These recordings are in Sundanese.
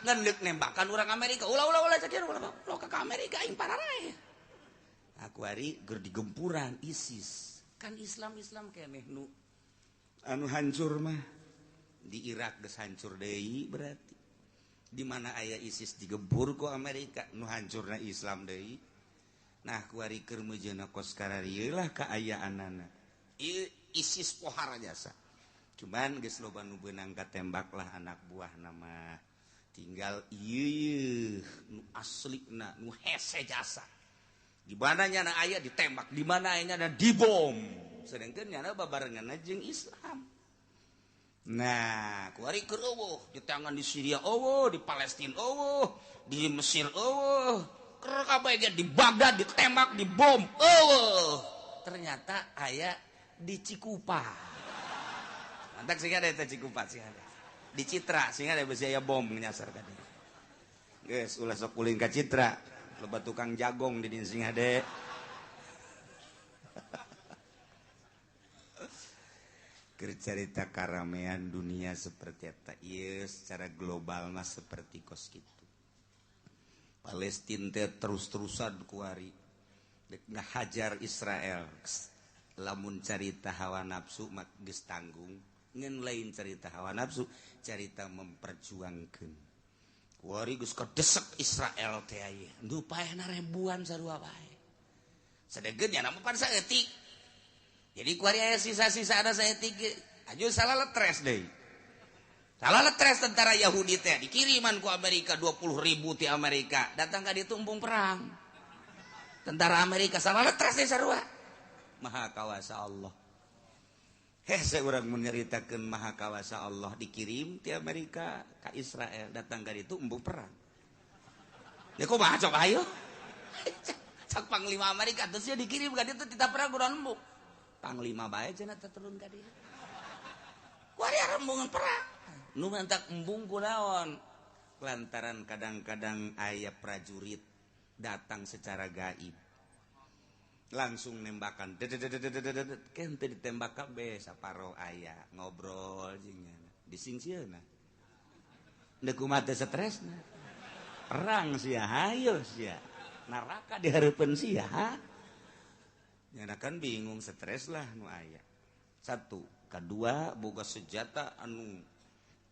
ngendek nembakan orang Amerika ulah cakir ulah ke Amerika ing pararae aku hari ger digempuran ISIS kan Islam keneh nu anu hancur mah di Irak geus hancur deui berarti di mana aya ISIS digempur ku Amerika nu hancurna Islam deui nah ku hari keur meujeuna kos kararieu lah kaayaanana ieu ISIS pohara jasa cuman geus loba nu beunang katembak lah anak buah nama tinggal ieu nu aslina nu hese jasa di mana nya aya ditembak di mana aya nya dibom sedengkeun nya babarengan jeung Islam nah kuari keur eueuh di tangan di Syria eueuh di Palestina eueuh di Mesir eueuh keur kabeh ge di Baghdad ditembak dibom eueuh ternyata aya di Cikupa mantak sing ada eta Cikupa sing ada di Citra sehingga ada besi aya bom nyasar ka dieu. Geus ulah sok kuling ka Citra, loba tukang jagong di dieu sing ade. Keur carita karamean dunia seperti eta ieu secara global mah seperti kos kitu. Palestina teh terus-terusan kuari dek ngahajar Israel. Lamun carita hawa nafsu mah geus tanggung. Ngen lain cerita hawa nafsu cerita memperjuangkan kuari geus kadesek Israel teh aya nu paehna ribuan sarua bae sadegeun nya mah pan saeutik jadi kuari aya sisa-sisa ada saeutik aju salah letres deui salah letres tentara Yahudi teh dikiriman ku Amerika 20.000 ti Amerika datang ka ditu embung perang tentara Amerika salah letres deui sarua maha kawasa Allah saya orang menceritakan maha kawasa Allah dikirim di Amerika ke Israel datang dari itu embung perang. Ya kok maha cok ayo? Cak panglima Amerika terus dia dikirim ke itu tidak perang kurang embung. Panglima bae cenah turun ka dieu. Kuari embungan perang. Nu mantak embung kunaon? Lantaran kadang-kadang aya prajurit datang secara gaib. Langsung nembakan kente ditembak kabeh saparo aya ngobrol jeung disingsieuna deuk kumaha teh stresna perang sia hayo sia neraka dihareupeun sia nyana kan bingung stres lah nu aya satu kadua boga senjata anu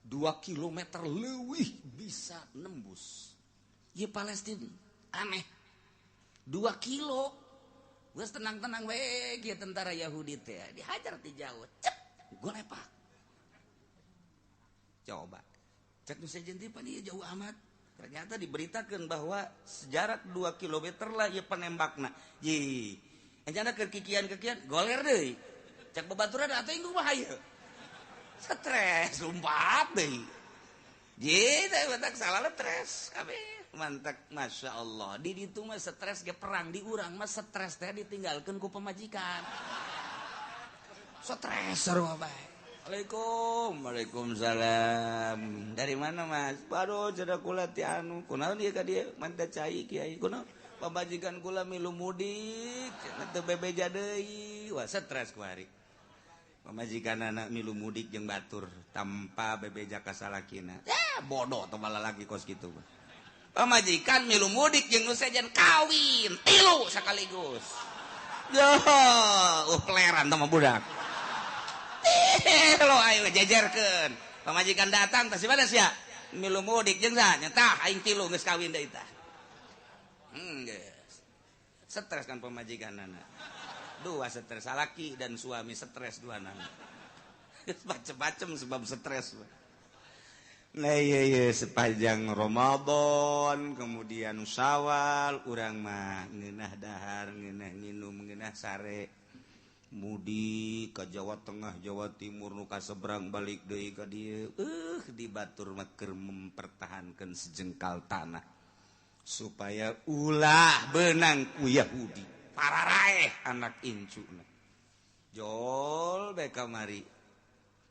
2 kilometer leuwih bisa nembus ieu Palestina aneh 2 kilo geus tenang-tenang we kieu tentara Yahudi teh dihajar ti jauh cep golepak coba cek nu sejen ti pan ieu jauh amat ternyata diberitakeun bahwa sejarak 2 kilometer lah ieu penembakna ji enjana keur kikian-kikian goler deui cek babaturan atuh ingkung mah hayu stres lumpat deui ji teh batak salah letres kabeh mantak masya Allah di ditu mah stres ge perang di urang mah stres teh ditinggalkeun ku pemajikan stres sarua bae Waalaikumsalam dari mana mas baru cenah kula ti anu kunaon ieu ka dieu manta cai kiai kunaon pamajikan kula milu mudik cenah teu bebeja deui wah stres ku hari pamajikanana milu mudik jeung batur tanpa bebeja ka salakina bodoh teu lalaki kos kitu pamajikan milu mudik jeung nu sejen kawin 3 sakaligus. Yo, peleran sama budak. Lo ayo jajarkeun. Pamajikan datang teh si mana sia? Milu mudik jeung sa nya tah aing 3 geus kawin deui tah. Geus. Stres kan pamajikanana. 2 stres salaki dan suami stres duanana. Macem-macem sebab stres. Nah iya sepanjang Ramadan kemudian Syawal urang mah ngeunah dahar ngeunah nginum ngeunah sare mudik ka Jawa Tengah Jawa Timur nu kaseberang balik deui ka dieu di batur mah keur mempertahankan sejengkal tanah supaya ulah beunang ku Yahudi pararaeh anak incuna jol bae kamari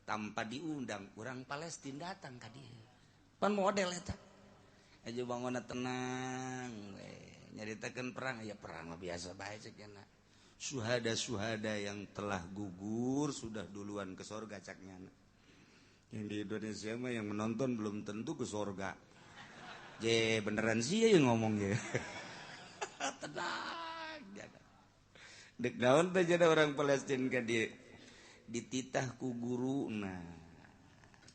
tanpa diundang orang Palestina datang ka dieu pan model eta aja bangunna tenang we nyaritakeun perang ya perang mah biasa bae cenah syuhada yang telah gugur sudah duluan ke surga caknya yang di Indonesia mah yang menonton belum tentu ke surga beneran sih yang ngomong ya. Tenang. Dek naon teh jadi orang Palestina ka dia dititah ku guru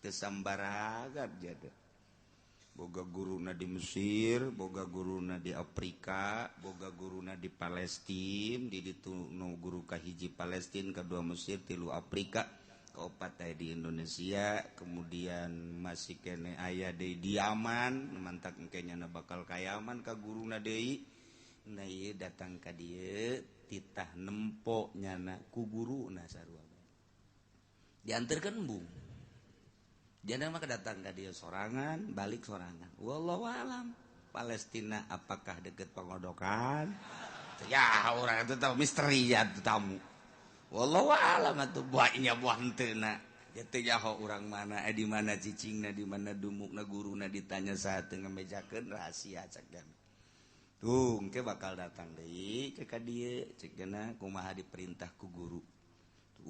teu sambaraga jadi. Boga guruna di Mesir, boga guruna di Afrika, boga guruna di Palestina, di ditu nu guru kahiji Palestina, kedua Mesir, tilu Afrika, keopat aya di Indonesia, kemudian masih kene aya di Yaman, mantak engkenya na bakal ka Yaman ka guruna deui. Nah ieu datang ka dieu titah nempo nyana ku guruna sarua. Dianterkeun embung. Jangan maka datang ke dia sorangan, balik sorangan. Wallahu alam. Palestina apakah dekat pengodokan? Ya orang itu tahu misteri ya itu tamu. Wallahu alam atuh buahnya buah henteu ya teu nyaho urang mana di mana cicingna di mana dumukna guruna ditanya saat teu ngamejakeun rahasia cek dan. Tuh engke bakal datang deui ka dieu ceukna kumaha diperintah ku guru.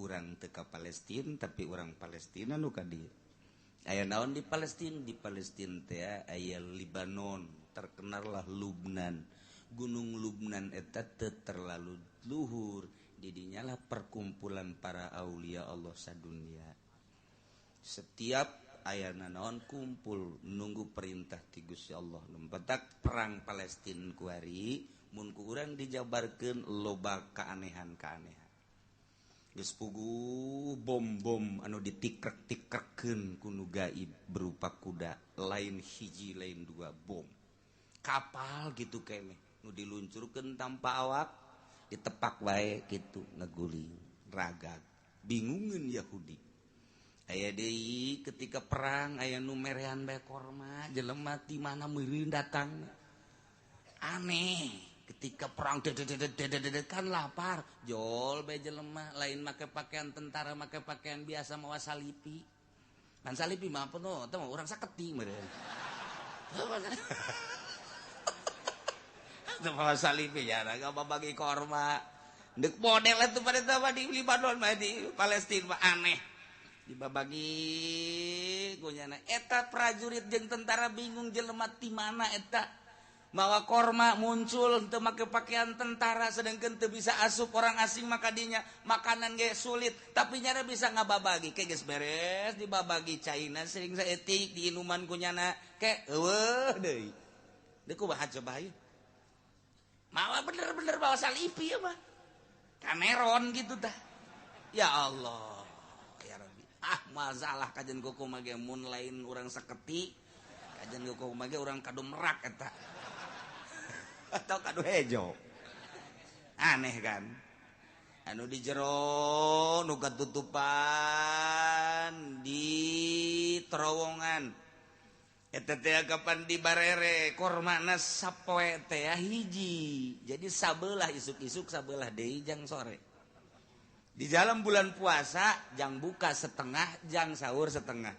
Urang teu ka Palestina tapi urang Palestina nu ka dieu. Aya naon di Palestina? Di Palestina teh aya Libanon, terkenallah Lubnan. Gunung Lubnan eta teu terlalu luhur, didinya lah perkumpulan para aulia Allah sadunya. Setiap ayana naon kumpul nunggu perintah ti Gusti Allah. Nempetak perang Palestina kuari mun ku urang dijabarkeun loba keanehan-keanehan. Geus puguh bom-bom anu ditikrek-tikrekeun ku nu gaib berupa kuda, lain hiji lain dua bom. Kapal gitu keneh nu diluncurkeun tanpa awak ditepak wae kitu ngaguling ragag. Bingungeun Yahudi. Aya deui ketika perang aya nu merean bae korma, jelema ti mana meureun datang. Aneh. Ketika perang kan lapar jol bae jelema lain make pakaian tentara make pakaian biasa mawa salipi kan salipi mah apa no teh mah urang saketi meureun teh mawa salipi ya enggak babagi korma deuk model atuh pada teh di Libanon mah di Palestina mah aneh dibabagi kunyana eta prajurit jeung tentara bingung jelema ti mana eta mawa korma muncul teu make pakaian tentara sedangkan teu bisa asup orang asing maka dinya makanan ge sulit tapi nyana bisa ngababagi ke geus beres dibabagi caina sering saeutik di inuman kunyana ke eueuh deui deuk kumaha coba ieu mawa bener-bener bawa salipi ya mah Cameron gitu tah ya Allah ya Rabbi masalah kajen kuku mah ge mun lain urang saketi kajen kuku mah ge urang kadu merak eta atau kado hejo aneh kan anu di jero nu katutupan di terowongan eta teh kapan di barere kormana sapoe teh hiji jadi sabelah isuk-isuk sabelah deui jang sore di dalam bulan puasa jang buka setengah jang sahur setengah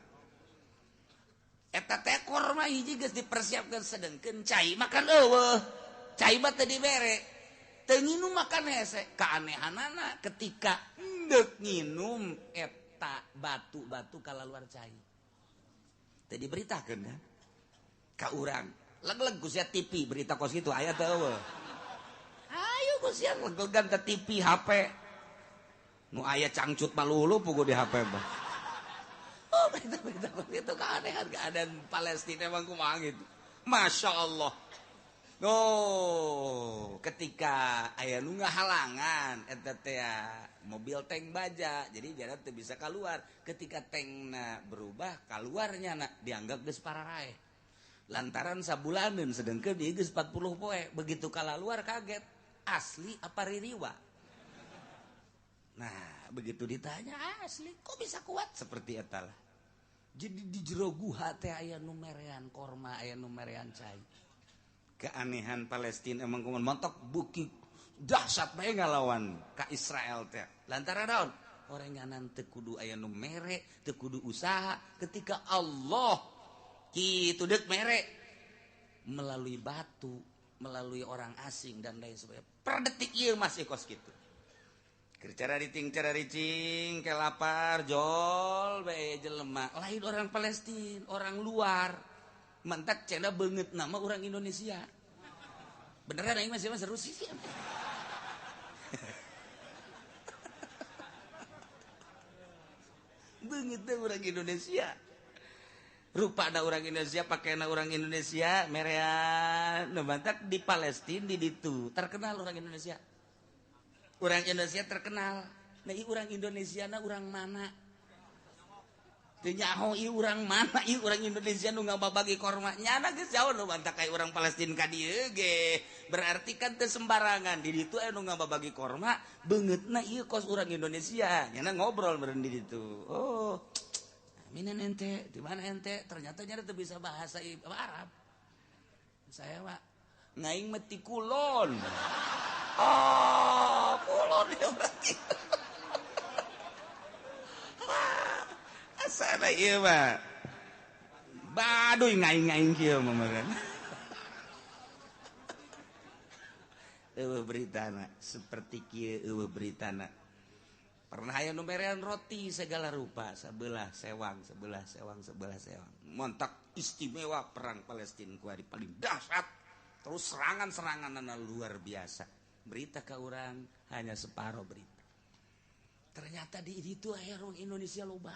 eta teh korma hiji geus dipersiapkeun sedengkeun cai makan eueuh cai mah teu dibere teu nginum makan hese keanehanana ketika hendeuk nginum eta batu-batu kalaluar cai teu diberitakeun ya ka urang leg-leg ku sia TV berita kos kitu aya teu eueuh ayo ku sia leg-legan teh TV HP nu aya cangcut malulu puguh di HP mah oh berita-berita kos kitu keanehan Palestina emang kumaha gitu Masya Allah. Oh, ketika aya nu ngahalangan eta teh mobil tank baja, jadi jalan teu bisa keluar. Ketika tankna berubah, keluarnya dianggap geus pararae. Lantaran sabulaneun sedengkeun ieu geus 40 poe, begitu kalaluar kaget. Asli apa ririwa? Nah, begitu ditanya asli, kok bisa kuat seperti eta lah. Jadi di jero guha teh aya nu merean korma, aya nu merean cai. Keanehan Palestina emang kumaha montok buki dahsyat bae ngalawan ka Israel teh. Lantaran naon? Orenganan teu kudu aya nu mere, teu kudu usaha ketika Allah kitu deuk mere melalui batu, melalui orang asing dan lain sebagainya. Per detik ieu masih kos kitu. Cara ricing ke lapar jol bae jelema lain orang Palestina, orang luar. mantak cena banget nama orang Indonesia. Beneran aing masih seru sih. Banget deh orang Indonesia. Rupa ada orang Indonesia, pakaian orang Indonesia, merean, mantak di Palestina di itu terkenal orang Indonesia. Orang Indonesia terkenal. Nah, orang Indonesia na orang mana? Teu nyaho ieu urang mana? Ieu urang Indonesia nu ngababagi korma. Nyana geus jauh nu mantak kayak urang Palestina ka dieu ge. Berarti kan teu sembarangan. Di ditu anu ngababagi korma, beungeutna ieu kos urang Indonesia. Nyana ngobrol beureun di ditu. Oh. Minan ente, di mana ente? Ternyata nyana teu bisa bahasa Arab. Saya mah ngaing meti kulon. Oh, kulon ya berarti. Asana ieu mah. Baduy ngaing-ngaing kieu mah meureun. Eueuh beritana seperti kieu eueuh beritana. Pernah aya nu merean roti segala rupa, sebelah sewang. Montak istimewa perang Palestina kuari paling dahsyat. Terus serangan-seranganna luar biasa. Berita ka urang hanya separuh berita. Ternyata di itu aya orang Indonesia loba.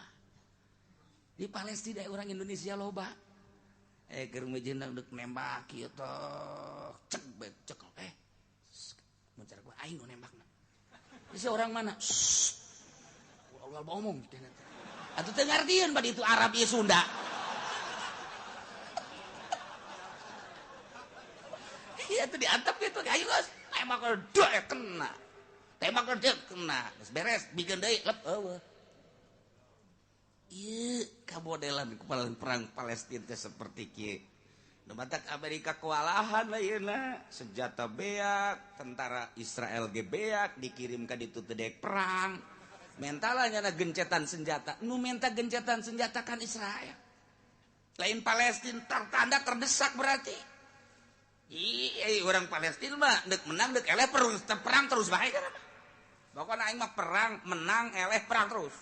Di Palestina orang Indonesia loba. Keur mejeunang deuk nembak kieu toh. Cek. Mencarek aing nu nembakna. Si orang mana? Allah ngomong. Atuh teu ngartieun bade itu Arab ieu Sunda. Iya tuh diantep gitu ayo geus. Tembak deu kena. Tembak deu kena. Geus beres bikin deui lep eueuh. Ieu kamodelan perang Palestina teh seperti kieu. Nu matak Amerika kewalahan layeuna, senjata beak, tentara Israel ge beak dikirim ka ditu teu daek perang. Mentalnya na gencetan senjata. Nu minta gencetan senjata kan Israel. Lain Palestina tertanda terdesak berarti. Orang Palestina mah deuk menang deuk eleh perang terus bae kan. Pokokna aing mah perang menang eleh perang terus.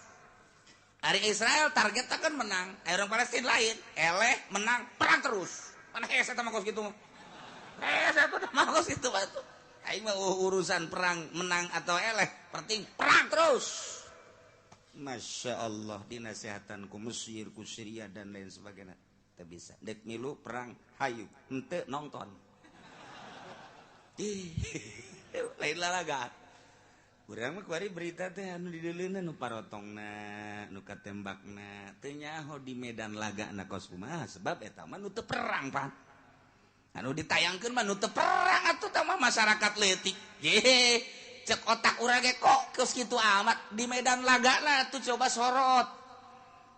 Hari Israel targetnya kan menang, orang Palestina lain eleh menang perang terus. Mana hese teh mah kos kitu. Hese teh mah kos kitu batu. Aing mah urusan perang menang atau eleh, penting perang terus. Masya Allah dinasehatan ku Mesir, ku Syria dan lain sebagainya. Teu bisa. Dek milu perang hayu, henteu nonton. Lain lalaga. Urang mah kuari berita teh anu dideuleunan nu parotongna, nu katembakna, teu nyaho di medan lagana kos kumaha sebab eta mah nu teu perang pan. Anu ditayangkeun mah nu teu perang atuh tah mah masyarakat leutik. Ye, cek otak urang ge kok geus kitu amat di medan lagana tuh coba sorot.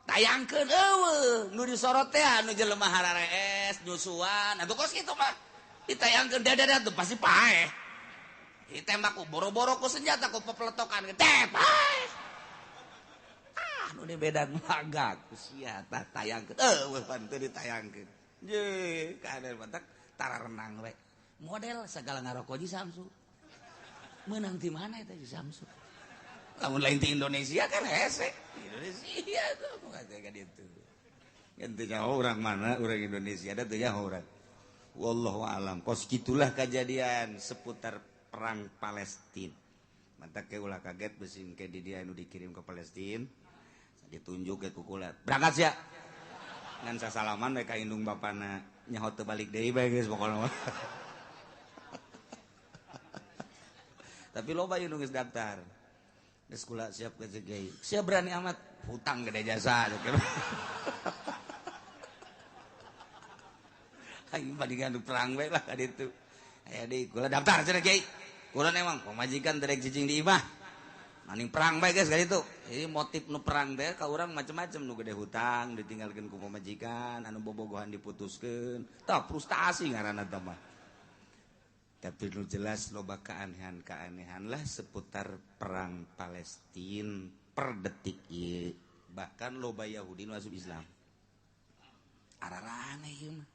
Tayangkeun eueuh, nu disorot teh anu jelema hararees, nyusuan, atuh kos kitu mah. Ditayangkeun dada tuh pasti paeh. Ditembak ku boro-boro ku senjata ku pepletokan tepai. Nu di medan laga ku sia tah tayangkeun. Eueuh pan teu ditayangkeun. Je, kader mantak tara renang we. Model segala ngaroko di Samsu. Menang di mana eta di Samsu? Lamun lain di Indonesia kan hese. Indonesia tuh kata ka ditu. Ente nyaho urang mana urang Indonesia da teu nyaho urang. Wallahu alam. Kos gitulah kejadian seputar perang Palestina. Mantak ke ulah kaget beusin ke di dia anu dikirim ke Palestina. Ditunjuk ke kukulat. Berangkat sia. Ngan sasalaman we ka indung bapana nyaho teu balik deui bae geus pokona. Tapi loba ieu nu geus daftar. Geus kula siap ke jegei. Sia berani amat hutang gede jasa. Aing bandingan perang we lah ka ditu. Aya deui kula daftar cenah Kiai. Kula emang pemajikan derek cicing di imah. Maning perang bae guys ka ditu. Jadi motif nu perang teh ka urang macam-macam nu gede hutang ditinggalkeun ku pemajikan, anu bobogohan diputuskeun. Tah frustasi ngaranna teh mah. Tapi nu jelas loba keanehan-keanehan lah seputar perang Palestina per detik ieu. Bahkan loba Yahudi nu asup Islam. Ararane ieu mah.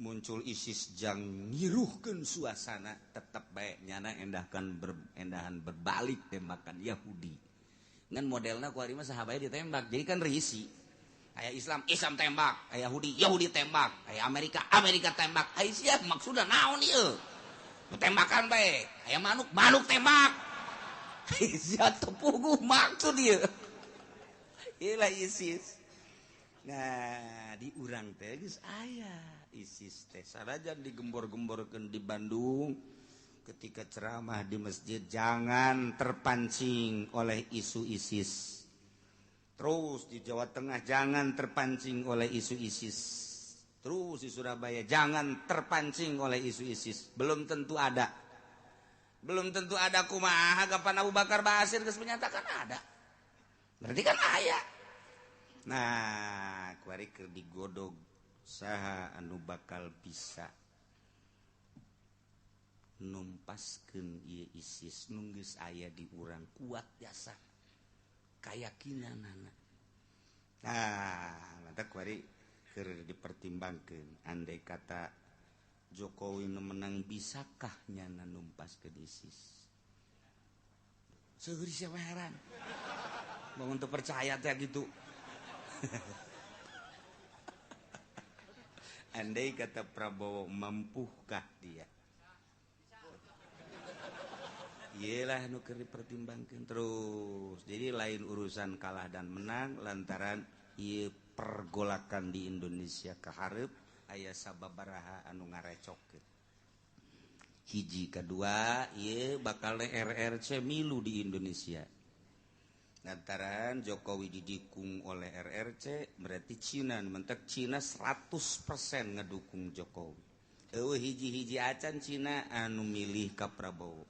Muncul ISIS jang ngiruhkeun suasana tetep bae nyana endahan berbalik tembakan Yahudi. Ngan modelna kuari mah saha bae ditembak. Jadi kan risi. Aya Islam tembak, aya Yahudi tembak, aya Amerika tembak. Aya sia maksudna naon ieu? Tembakan bae. Aya manuk tembak. Sia tepuguh maksud ieu. Ieu ISIS. Nah, di urang teh geus aya ISIS teh. Sanajan digembor-gemborkeun di Bandung ketika ceramah di masjid, jangan terpancing oleh isu ISIS. Terus di Jawa Tengah jangan terpancing oleh isu ISIS. Terus di Surabaya jangan terpancing oleh isu ISIS. Belum tentu ada kumaha kapan Abu Bakar Basir geus menyatakan ada. Berarti kan aya. Nah, kuari keur digodog saha anu bakal bisa numpaskeun ieu ISIS nu geus aya di urang kuat jasa keyakinanana. Nah, mantap kuari keur dipertimbangkeun andai kata Jokowi nu menang bisakah nyana numpaskeun ISIS. Seueur sia heran. Mau untuk percaya teh gitu. Andai kata Prabowo mampukah dia? Iyalah nu keur dipertimbangkeun terus. Jadi lain urusan kalah dan menang lantaran ieu pergolakan di Indonesia kahareup aya sababaraha anu ngarecokeun. Hiji kedua ieu bakal RRC milu di Indonesia. Lantaran Jokowi didukung oleh RRC berarti Cina mentek Cina 100% ngedukung Jokowi. Eueuh hiji-hiji acan Cina anu milih ka Prabowo.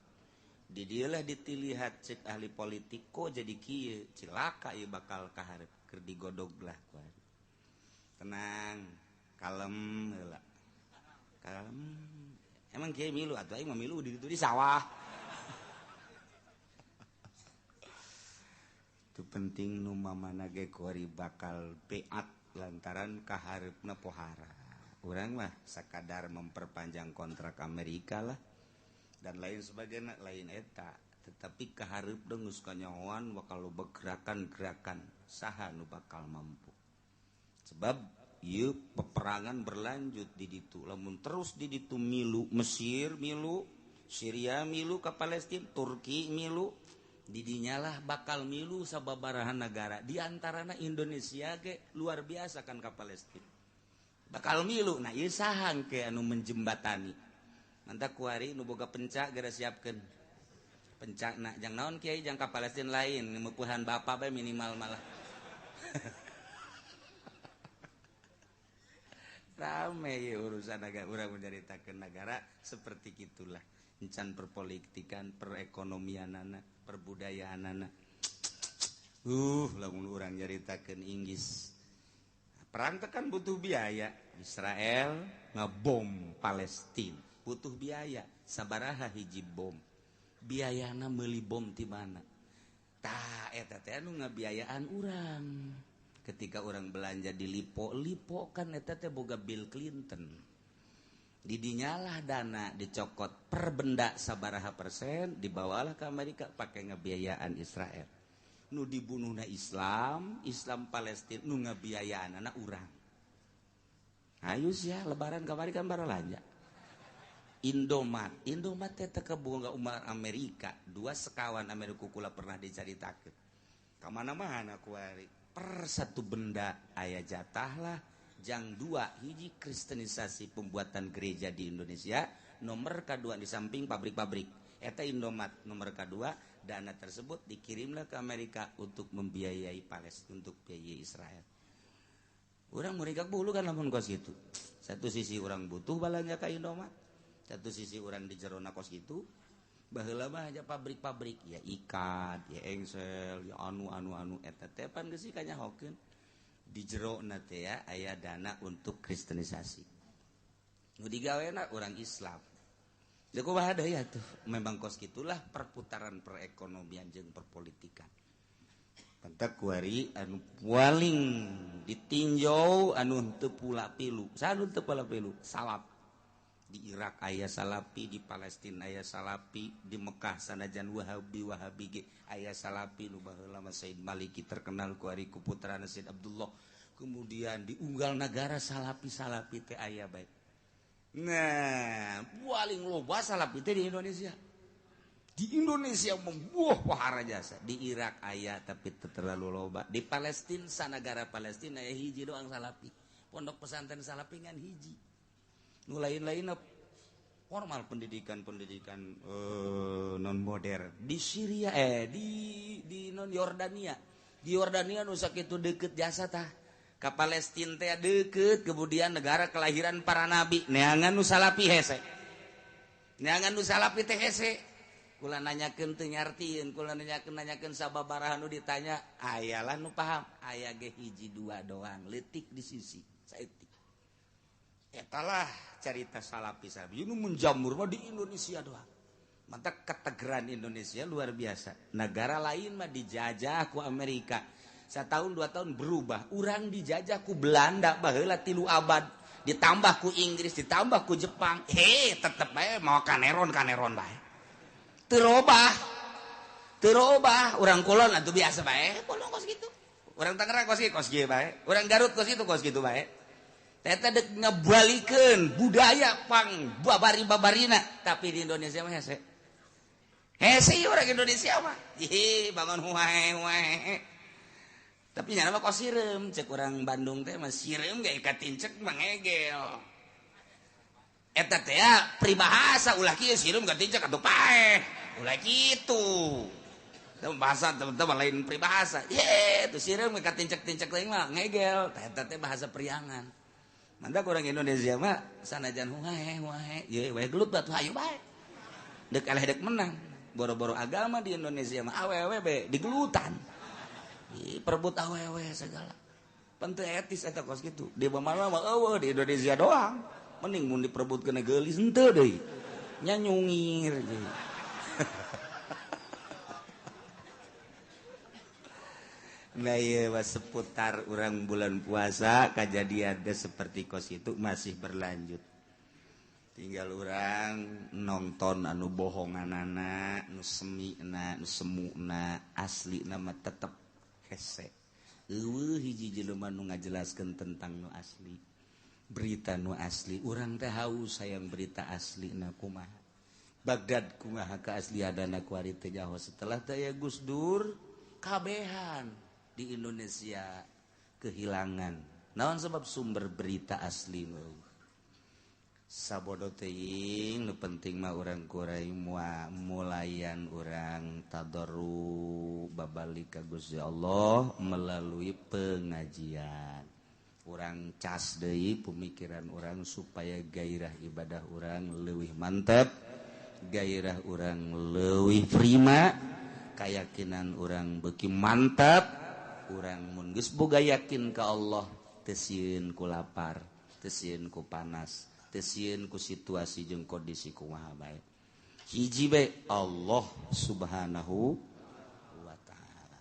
Di dieulah ditilihat cek ahli politik kok jadi kieu cilaka ieu bakal kaharep keur digodog lah kuari. Tenang, kalem heula. Kalem. Emang kieu milu atuh aing mah milu di ditu di sawah. Penting nu mamana ge kuari bakal peat lantaran kahareupna pohara. Urang mah sakadar memperpanjang kontrak Amerika lah dan lain sebagainya lain eta, tetapi kahareup geus kanyahoan bakal loba gerakan-gerakan saha nu bakal mampu. Sebab ieu peperangan berlanjut di ditu. Lamun terus di ditu milu Mesir milu, Syria milu ka Palestina, Turki milu, didinyalah bakal milu sababarahan negara di antarana Indonesia ge luar biasa kan ka Palestina bakal milu. Nah ieu saha ke anu menjembatani mantap kuari nu boga pencak gara siapkeun pencakna jang naon kiai jang ka Palestina lain ngemupuhan bapak bae minimal malah rame ya urusan agak urang menceritakeun negara seperti gitulah encan perpolitikan perekonomianana perbudayaanana. Lamun urang nyaritakeun Inggris. Perang tekan butuh biaya. Israel ngebom Palestina. Butuh biaya. Sabaraha hiji bom. Biayana meuli bom ti mana? Tah eta teh anu ngabiayaan urang. Ketika orang belanja di Lipo kan eta teh boga Bill Clinton. Didinyalah dana dicokot per benda sabaraha persen dibawalah ke Amerika pakai ngebiayaan Israel. Nu dibunuhna Islam Palestina nu ngabiayaan anak urang. Ayo sia lebaran kamari kan baralanja. Indomat teh teu kebunga umat Amerika, dua sekawan Amerika kula pernah dicaritakeun. Ka mana-mana kuari per satu benda aya jatah lah. Jang dua hiji kristenisasi pembuatan gereja di Indonesia, nomor kedua di samping pabrik-pabrik eta Indomat, nomor kedua dana tersebut dikirimlah ke Amerika untuk membiayai Palestina, untuk biayai Israel. Urang murigak bulu kan lamun kos gitu. Satu sisi orang butuh balanja ka Indomat, satu sisi orang di jerona kos gitu. Baheula mah aja pabrik-pabrik ya ikat, ya engsel, ya anu eta teh pan geus kanyahokeun. Di jero nate ya aya dana untuk kristenisasi. Nu digawena orang Islam. Da kumaha deui atuh? Memang kos gitulah perputaran perekonomian jeung perpolitikan. Pantak kuari anu paling ditinjau anu teu pula pilu. Sanu teu pula pilu? Salap. Di Irak aya salapi, di Palestina aya salapi, di Mekah sanajan Wahabi ge aya salapi nu baheula mah Said Maliki terkenal ku ari ku putrana Said Abdullah kemudian di unggal negara salapi teh aya baik. Nah, paling loba salapi teh di Indonesia. Di Indonesia membuah pahara jasa. Di Irak aya tapi terlalu loba. Di Palestina, sanagara Palestina aya hiji doang salapi. Pondok pesantren salapi ngan hiji. Nu lain-lain formal pendidikan non modern. Di Syria di non Yordania. Di Yordania nu sakitu deukeut jasa tah. Ka Palestina teh deukeut, kemudian negara kelahiran para nabi. Neangan nu salapi hese. Neangan nu salapi teh hese. Kula nanyakeun teu nyartieun, kula nanyakeun sababaraha nu ditanya, ayalah nu paham, aya ge hiji dua doang, leutik di sisi saeutik. Eta lah carita salapi nu menjamur mah di Indonesia doang. Mantap ketegeran Indonesia luar biasa. Negara lain mah dijajah ku Amerika. Satahun 2 tahun berubah. Urang dijajah ku Belanda baheula 3 abad. Ditambah ku Inggris, ditambah ku Jepang. Tetep bae mau kaneron bae. Terubah, orang Kulon atuh biasa bae, Kulon kos gitu. Orang Tangerang kos gitu bae. Orang Garut kos gitu bae. Eta dek ngabalikeun budaya pang babari-babarina, tapi di Indonesia mah hese. Hese orang Indonesia mah. Bangun huae. Tapi nya mah kos sireum, cek orang Bandung teh mah sireum ge katincek mangegel. Eta teh pribahasa ulah kieu sireum katincek atuh paeh. Ulah gitu. Bahasa teman-teman lain pribahasa. Tuh sireum katincek-tincek lain mah ngegel. Eta teh bahasa priangan. Mantap orang Indonesia mah sanajan huae. Ye we gelut batu hayu bae. Dek eleh dek menang. Boro-boro agama di Indonesia mah awewe be digelutan. Perebut awewe segala. Penteu etis eta kos kitu. Di mana mah eueuh di Indonesia doang. Mending mun diperebutkeun geulis henteu deui. Nya nyungir gitu. Nah iya seputar orang bulan puasa kejadian seperti kos itu masih berlanjut. Tinggal orang nonton anu bohonganana, nu semina, nu semuna, asli nama tetep hese. Hiji jelema nu ngajelaskeun tentang nu asli. Berita nu asli, urang teh haus sayang berita asli na kumaha. Bagdad kumaha keaslianana ku ari teh nyaho setelah teh aya Gus Dur kabehan di Indonesia kehilangan. Naon sebab sumber berita asli nu sabodo teuing nu penting mah urang kuray mulayan urang tadarru babalik ka Gusti Allah melalui pengajian. Urang cas deui pemikiran urang supaya gairah ibadah urang leuwih mantep, gairah urang leuwih prima, keyakinan urang beuki mantap. Urang mun geus boga yakin ka Allah teu sieun ku lapar, teu sieun ku panas, teu sieun ku situasi jeung kondisi kumaha bae. Hiji bae Allah Subhanahu wa taala.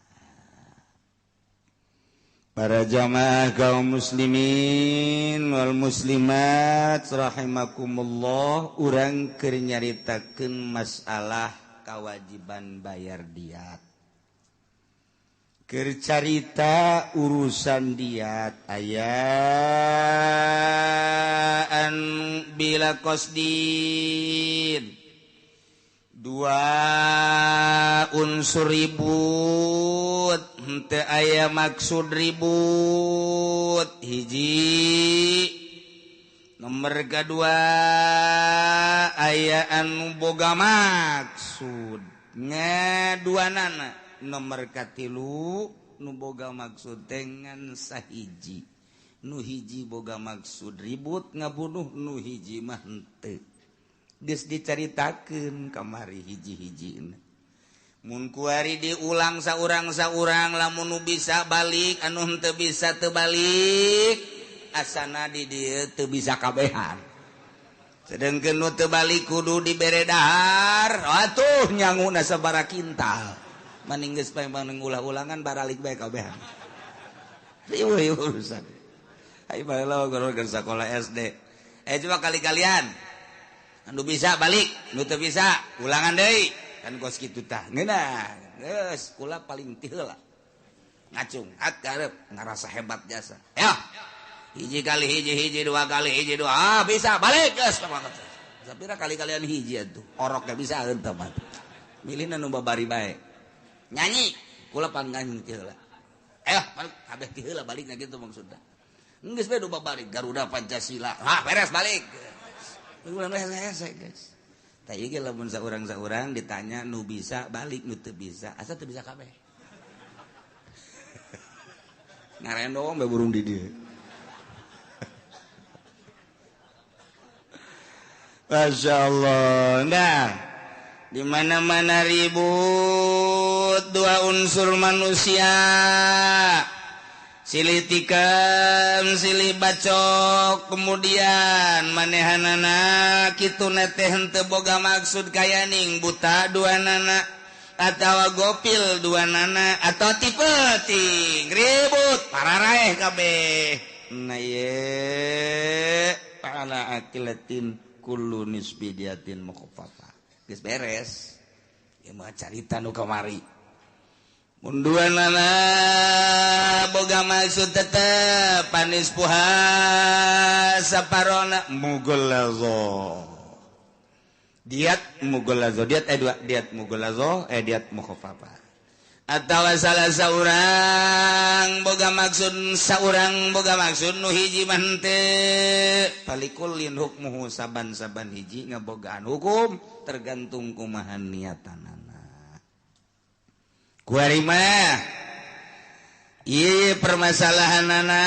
Para jamaah kaum muslimin wal muslimat rahimakumullah, urang keur nyaritakeun masalah kewajiban bayar diat. Kercarita urusan diat ayaan bila qasdin 2 unsur ribut henteu aya maksud ribut. Hiji nomor kedua aya anu boga maksud ngaduanana. Nomor katilu nu boga maksud dengan sahiji, nu hiji boga maksud ribut ngabunuh, nu hiji mah henteu. Geus dicaritakeun kamari hiji-hijina. Mun kuari diulang saurang lamun nu bisa balik, anu henteu bisa teu balik, asana di dieu teu bisa kabehan. Sedengkeun nu teu balik kudu dibere dahar, atuh nyanguna sabaraha kintal. Maning geus bae ulah-ulangan baralik bae kabehan. Riweuh urusan. Ai baheula guru keur sakola SD. Coba kali-kalian. Anu bisa balik, nu teu bisa ulangan deui. Kan kos kitu tah. Ngeunah, geus kula paling ti heula. ngacung garep ngerasa hebat jasa ya hiji kali hiji dua kali hiji dua bisa balik guys sapira kali-kalian hiji atuh oroknya bisa henteu mah milihna nu babari bae nyanyi kula panggan teh heula balik kabeh teh heula balikna kitu maksudna geus bae nu babari Garuda Pancasila beres balik ulah hese guys tah ieu ge lamun saurang-saurang ditanya nu bisa balik nu teu bisa asa teu bisa kabeh ngarendong bae burung di dieu Masya Allah. Nah, di mana-mana ribut dua unsur manusia. Silih tikam, silih bacok, kemudian manehanana kitu teh henteu boga maksud kaya ning buta dua nana atawa gopil dua nana atau tipe ting ribut pararaeh kabeh. Nah ye pala akilatin kullu nisbidiatin mukhaffafa geus beres ieu mah carita nu kamari mun duanana boga maksud tetep panis puha saparona mughallazo diat mughallazo diat diat mughallazo diat mukhaffafa atawa salah saurang boga maksud saurang boga maksud nu hiji mah henteu palikullin hukmuhu saban-saban hiji ngabogaan hukum tergantung kumaha niatanana kuari mah ieu permasalahanana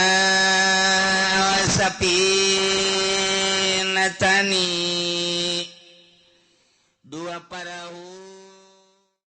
wasapinatani